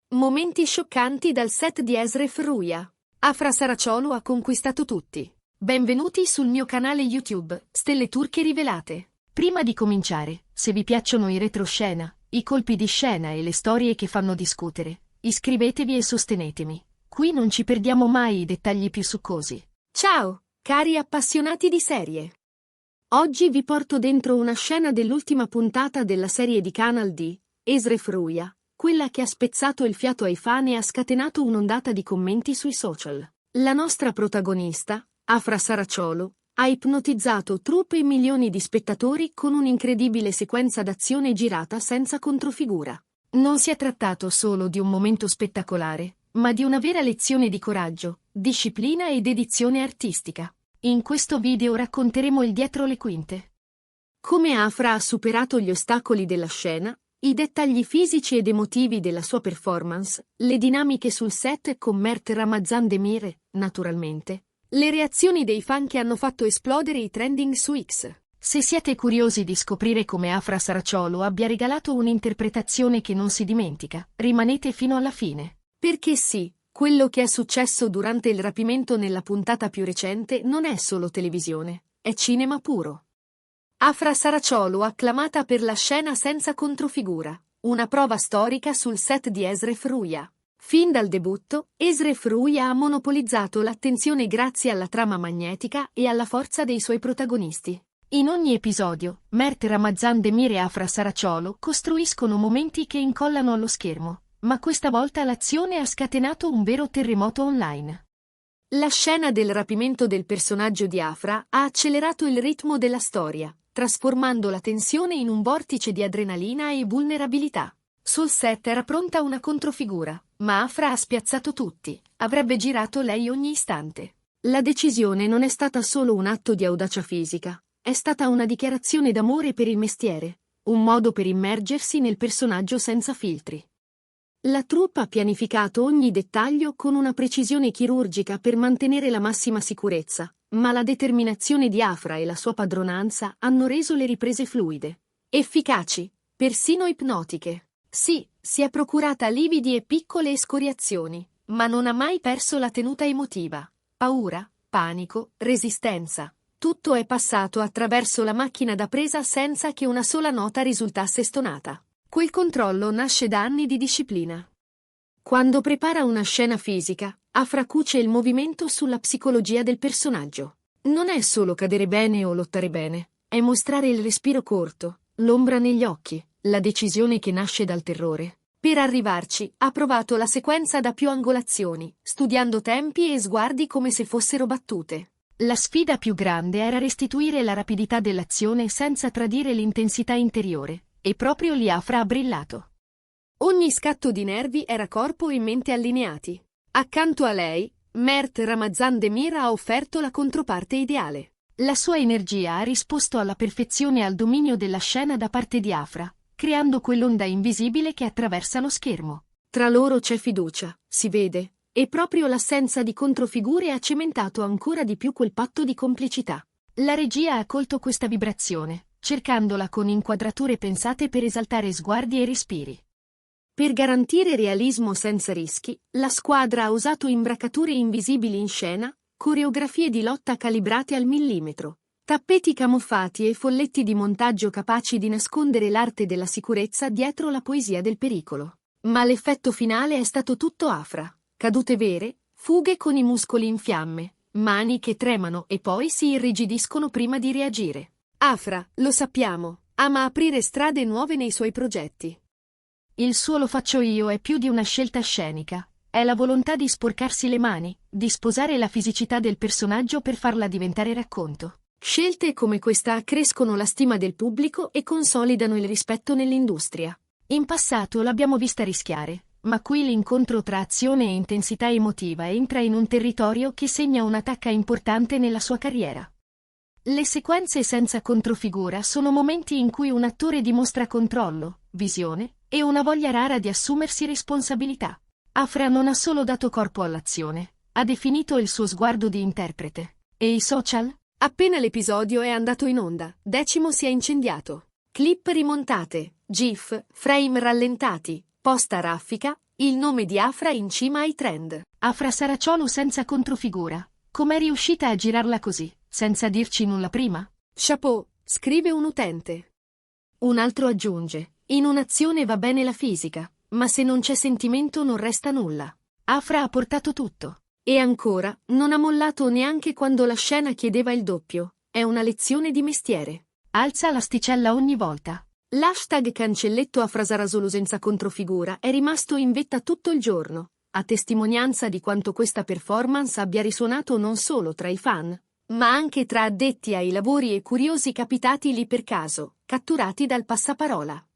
Momenti scioccanti dal set di Esref Ruya. Afra Saraciolo ha conquistato tutti. Benvenuti sul mio canale YouTube, Stelle Turche Rivelate. Prima di cominciare, se vi piacciono i retroscena, i colpi di scena e le storie che fanno discutere, iscrivetevi e sostenetemi. Qui non ci perdiamo mai i dettagli più succosi. Ciao, cari appassionati di serie. Oggi vi porto dentro una scena dell'ultima puntata della serie di Canal D, Esref Ruya, quella che ha spezzato il fiato ai fan e ha scatenato un'ondata di commenti sui social. La nostra protagonista, Afra Saraciolo, ha ipnotizzato truppe e milioni di spettatori con un'incredibile sequenza d'azione girata senza controfigura. Non si è trattato solo di un momento spettacolare, ma di una vera lezione di coraggio, disciplina ed edizione artistica. In questo video racconteremo il dietro le quinte. Come Afra ha superato gli ostacoli della scena, i dettagli fisici ed emotivi della sua performance, le dinamiche sul set con Mert Ramazan Demir, naturalmente, le reazioni dei fan che hanno fatto esplodere i trending su X. Se siete curiosi di scoprire come Afra Saraciolo abbia regalato un'interpretazione che non si dimentica, rimanete fino alla fine. Perché sì, quello che è successo durante il rapimento nella puntata più recente non è solo televisione, è cinema puro. Afra Saraciolo acclamata per la scena senza controfigura, una prova storica sul set di Esref Ruya. Fin dal debutto, Esref Ruya ha monopolizzato l'attenzione grazie alla trama magnetica e alla forza dei suoi protagonisti. In ogni episodio, Mert Ramazan Demir e Afra Saraciolo costruiscono momenti che incollano allo schermo, ma questa volta l'azione ha scatenato un vero terremoto online. La scena del rapimento del personaggio di Afra ha accelerato il ritmo della storia, trasformando la tensione in un vortice di adrenalina e vulnerabilità. Sul set era pronta una controfigura, ma Afra ha spiazzato tutti, avrebbe girato lei ogni istante. La decisione non è stata solo un atto di audacia fisica, è stata una dichiarazione d'amore per il mestiere, un modo per immergersi nel personaggio senza filtri. La troupe ha pianificato ogni dettaglio con una precisione chirurgica per mantenere la massima sicurezza, ma la determinazione di Afra e la sua padronanza hanno reso le riprese fluide, efficaci, persino ipnotiche. Sì, si è procurata lividi e piccole escoriazioni, ma non ha mai perso la tenuta emotiva. Paura, panico, resistenza. Tutto è passato attraverso la macchina da presa senza che una sola nota risultasse stonata. Quel controllo nasce da anni di disciplina. Quando prepara una scena fisica, Afra cuce il movimento sulla psicologia del personaggio. Non è solo cadere bene o lottare bene, è mostrare il respiro corto, l'ombra negli occhi, la decisione che nasce dal terrore. Per arrivarci, ha provato la sequenza da più angolazioni, studiando tempi e sguardi come se fossero battute. La sfida più grande era restituire la rapidità dell'azione senza tradire l'intensità interiore. E proprio lì Afra ha brillato. Ogni scatto di nervi era corpo e mente allineati. Accanto a lei, Mert Ramazan Demir ha offerto la controparte ideale. La sua energia ha risposto alla perfezione al dominio della scena da parte di Afra, creando quell'onda invisibile che attraversa lo schermo. Tra loro c'è fiducia, si vede, e proprio l'assenza di controfigure ha cementato ancora di più quel patto di complicità. La regia ha colto questa vibrazione, cercandola con inquadrature pensate per esaltare sguardi e respiri. Per garantire realismo senza rischi, la squadra ha usato imbracature invisibili in scena, coreografie di lotta calibrate al millimetro, tappeti camuffati e folletti di montaggio capaci di nascondere l'arte della sicurezza dietro la poesia del pericolo. Ma l'effetto finale è stato tutto Afra, cadute vere, fughe con i muscoli in fiamme, mani che tremano e poi si irrigidiscono prima di reagire. Afra, lo sappiamo, ama aprire strade nuove nei suoi progetti. Il suo "lo faccio io" è più di una scelta scenica, è la volontà di sporcarsi le mani, di sposare la fisicità del personaggio per farla diventare racconto. Scelte come questa accrescono la stima del pubblico e consolidano il rispetto nell'industria. In passato l'abbiamo vista rischiare, ma qui l'incontro tra azione e intensità emotiva entra in un territorio che segna una tacca importante nella sua carriera. Le sequenze senza controfigura sono momenti in cui un attore dimostra controllo, visione e una voglia rara di assumersi responsabilità. Afra non ha solo dato corpo all'azione, ha definito il suo sguardo di interprete. E i social? Appena l'episodio è andato in onda, Decimo si è incendiato. Clip rimontate, GIF, frame rallentati, post a raffica, Il nome di Afra in cima ai trend. Afra Saraciolo senza controfigura. Com'è riuscita a girarla così, senza dirci nulla prima? Chapeau, scrive un utente. Un altro aggiunge: in un'azione va bene la fisica, ma se non c'è sentimento non resta nulla. Afra ha portato tutto. E ancora, non ha mollato neanche quando la scena chiedeva il doppio. È una lezione di mestiere. Alza l'asticella ogni volta. L'hashtag cancelletto Afra Saraciolo senza controfigura è rimasto in vetta tutto il giorno, a testimonianza di quanto questa performance abbia risuonato non solo tra i fan, ma anche tra addetti ai lavori e curiosi capitati lì per caso, catturati dal passaparola.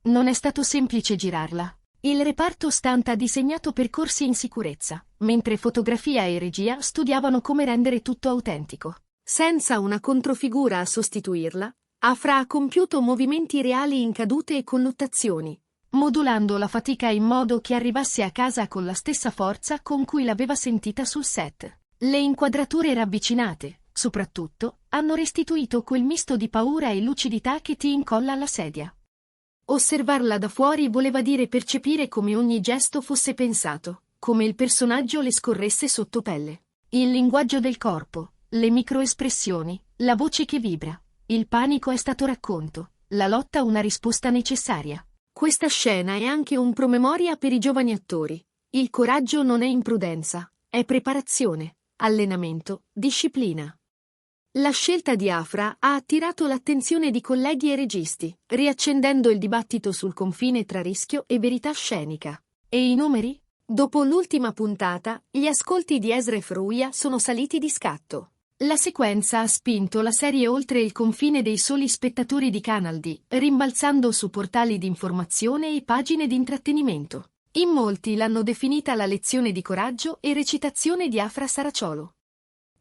Non è stato semplice girarla. Il reparto stunt ha disegnato percorsi in sicurezza, mentre fotografia e regia studiavano come rendere tutto autentico. Senza una controfigura a sostituirla, Afra ha compiuto movimenti reali in cadute e colluttazioni, modulando la fatica in modo che arrivasse a casa con la stessa forza con cui l'aveva sentita sul set. Le inquadrature ravvicinate, soprattutto, hanno restituito quel misto di paura e lucidità che ti incolla alla sedia. Osservarla da fuori voleva dire percepire come ogni gesto fosse pensato, come il personaggio le scorresse sotto pelle. Il linguaggio del corpo, le microespressioni, la voce che vibra. Il panico è stato racconto, la lotta una risposta necessaria. Questa scena è anche un promemoria per i giovani attori. Il coraggio non è imprudenza, è preparazione, allenamento, disciplina. La scelta di Afra ha attirato l'attenzione di colleghi e registi, riaccendendo il dibattito sul confine tra rischio e verità scenica. E i numeri? Dopo l'ultima puntata, gli ascolti di Ezra Fruia sono saliti di scatto. La sequenza ha spinto la serie oltre il confine dei soli spettatori di Canal D, rimbalzando su portali di informazione e pagine di intrattenimento. In molti l'hanno definita la lezione di coraggio e recitazione di Afra Saraciolo.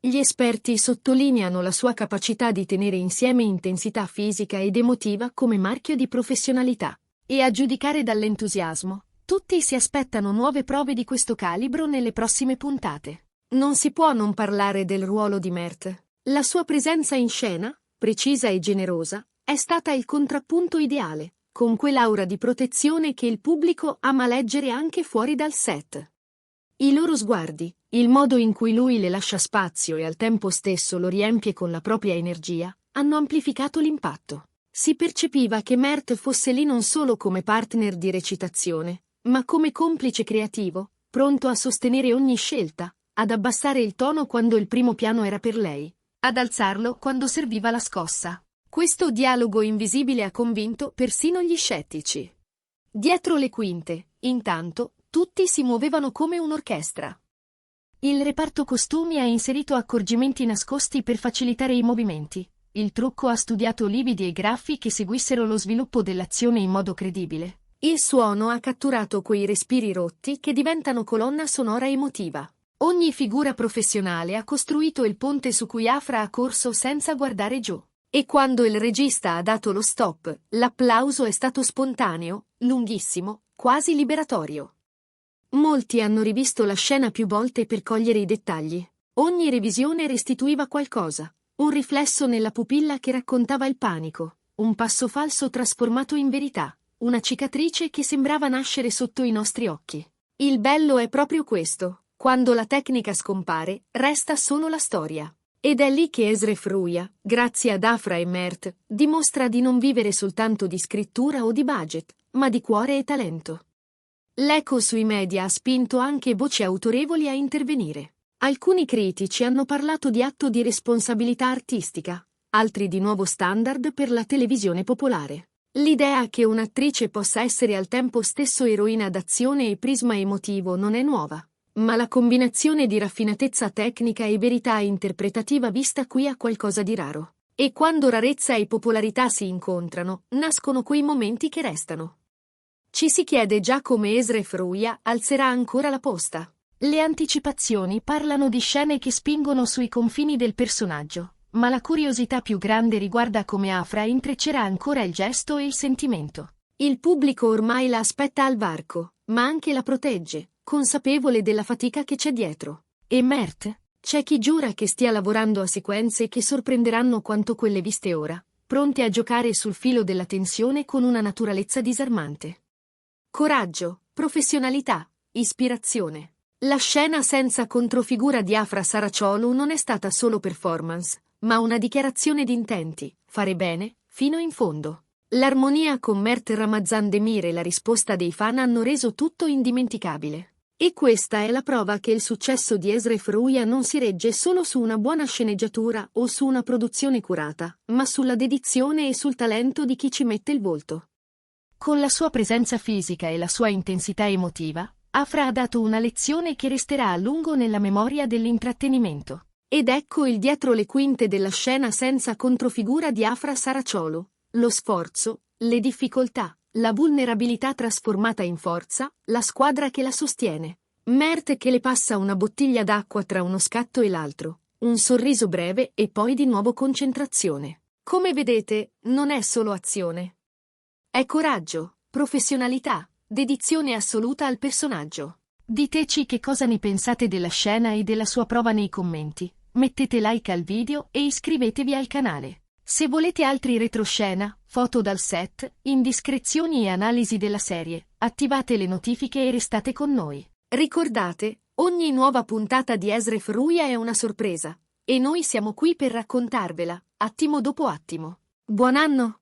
Gli esperti sottolineano la sua capacità di tenere insieme intensità fisica ed emotiva come marchio di professionalità. E a giudicare dall'entusiasmo, tutti si aspettano nuove prove di questo calibro nelle prossime puntate. Non si può non parlare del ruolo di Mert. La sua presenza in scena, precisa e generosa, è stata il contrappunto ideale, con quell'aura di protezione che il pubblico ama leggere anche fuori dal set. I loro sguardi, il modo in cui lui le lascia spazio e al tempo stesso lo riempie con la propria energia, hanno amplificato l'impatto. Si percepiva che Mert fosse lì non solo come partner di recitazione, ma come complice creativo, pronto a sostenere ogni scelta, ad abbassare il tono quando il primo piano era per lei, ad alzarlo quando serviva la scossa. Questo dialogo invisibile ha convinto persino gli scettici. Dietro le quinte, intanto, tutti si muovevano come un'orchestra. Il reparto costumi ha inserito accorgimenti nascosti per facilitare i movimenti. Il trucco ha studiato lividi e graffi che seguissero lo sviluppo dell'azione in modo credibile. Il suono ha catturato quei respiri rotti che diventano colonna sonora emotiva. Ogni figura professionale ha costruito il ponte su cui Afra ha corso senza guardare giù. E quando il regista ha dato lo stop, l'applauso è stato spontaneo, lunghissimo, quasi liberatorio. Molti hanno rivisto la scena più volte per cogliere i dettagli. Ogni revisione restituiva qualcosa. Un riflesso nella pupilla che raccontava il panico, un passo falso trasformato in verità, una cicatrice che sembrava nascere sotto i nostri occhi. Il bello è proprio questo. Quando la tecnica scompare, resta solo la storia. Ed è lì che Ezra Fruia, grazie ad Afra e Mert, dimostra di non vivere soltanto di scrittura o di budget, ma di cuore e talento. L'eco sui media ha spinto anche voci autorevoli a intervenire. Alcuni critici hanno parlato di atto di responsabilità artistica, altri di nuovo standard per la televisione popolare. L'idea che un'attrice possa essere al tempo stesso eroina d'azione e prisma emotivo non è nuova. Ma la combinazione di raffinatezza tecnica e verità interpretativa vista qui ha qualcosa di raro. E quando rarezza e popolarità si incontrano, nascono quei momenti che restano. Ci si chiede già come Ezra Fruia alzerà ancora la posta. Le anticipazioni parlano di scene che spingono sui confini del personaggio, ma la curiosità più grande riguarda come Afra intreccerà ancora il gesto e il sentimento. Il pubblico ormai la aspetta al varco, ma anche la protegge, consapevole della fatica che c'è dietro. E Mert? C'è chi giura che stia lavorando a sequenze che sorprenderanno quanto quelle viste ora, pronte a giocare sul filo della tensione con una naturalezza disarmante. Coraggio, Professionalità, ispirazione. La scena senza controfigura di Afra Saraciolu non è stata solo performance, ma una dichiarazione di intenti, fare bene, fino in fondo. L'armonia con Mert Ramazan Demir e la risposta dei fan hanno reso tutto indimenticabile. E questa è la prova che il successo di Esref Ruya non si regge solo su una buona sceneggiatura o su una produzione curata, ma sulla dedizione e sul talento di chi ci mette il volto. Con la sua presenza fisica e la sua intensità emotiva, Afra ha dato una lezione che resterà a lungo nella memoria dell'intrattenimento. Ed ecco il dietro le quinte della scena senza controfigura di Afra Saraciolu. Lo sforzo, le difficoltà, la vulnerabilità trasformata in forza, la squadra che la sostiene. Mert che le passa una bottiglia d'acqua tra uno scatto e l'altro, un sorriso breve e poi di nuovo concentrazione. Come vedete, non è solo azione. È coraggio, professionalità, dedizione assoluta al personaggio. Diteci che cosa ne pensate della scena e della sua prova nei commenti, mettete like al video e iscrivetevi al canale. Se volete altri retroscena, foto dal set, indiscrezioni e analisi della serie, attivate le notifiche e restate con noi. Ricordate, ogni nuova puntata di Esref Ruya è una sorpresa, e noi siamo qui per raccontarvela, attimo dopo attimo. Buon anno!